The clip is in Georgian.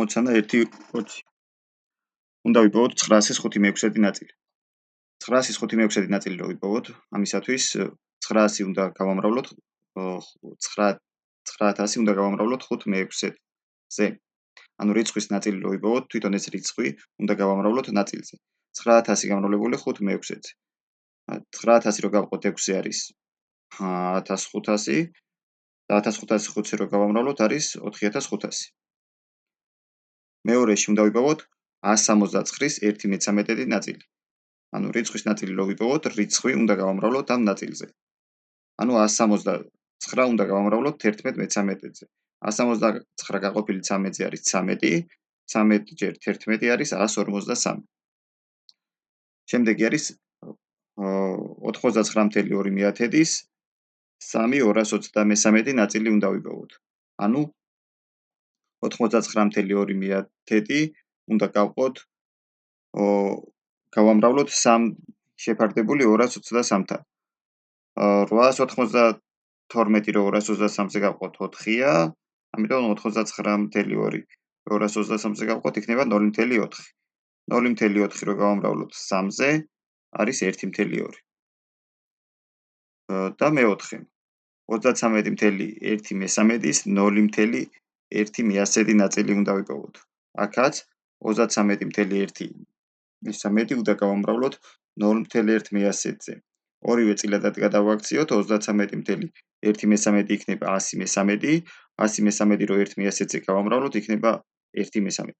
გამოცანა 1-20. უნდა ვიპოვოთ 900-5/6 ნაწილი. 900-5/6 ნაწილი რო ვიპოვოთ, ამისათვის 900 უნდა გავამრავლოთ 9000 უნდა გავამრავლოთ 5/6-ზე. ანუ რიცხვის ნაწილი რო ვიპოვოთ, თვითონ ეს რიცხვი უნდა გავამრავლოთ ნაწილზე. 9000 გამრავლებული 5/6-ზე. 9000 რო გავყოთ 6-ზე არის 1500 და 1500 5-ზე რო გავამრავლოთ არის 4500. მეორეში უნდა ვიპოვოთ 169-ის 1/13 ნაწილი. ანუ რიცხვის ნაწილი რო ვიპოვოთ, რიცხვი უნდა გავამრავლოთ ამ ნაწილზე. ანუ 169 უნდა გავამრავლოთ 11/13-ზე. 169 გაყოფილი 13-ზე არის 13, 13 ჯერ 11 არის 153. შემდეგი არის 99.2/3 223 ნაწილი უნდა ვიპოვოთ. ანუ 99.2/3 უნდა გავყოთ გავამრავლოთ 3 შეფარდებული 223-თან. 892 რო 223-ზე გავყოთ 4-ია, ამიტომ 99.2 223-ზე გავყოთ იქნება 0.4. 0.4 რო გავამრავლოთ 3-ზე არის 1.2. და მეოთხე 33.1/3-ის 0.1/100 ნაწილი უნდა ვიპოვოთ. აქაც 33.1/100 უნდა გავამრავლოთ 0.1/100-ზე. ორივე წილადად გადავაქციოთ 33.1/100 იქნება 100/13, 100/13 რო 1/100-ზე გავამრავლოთ იქნება 1/13.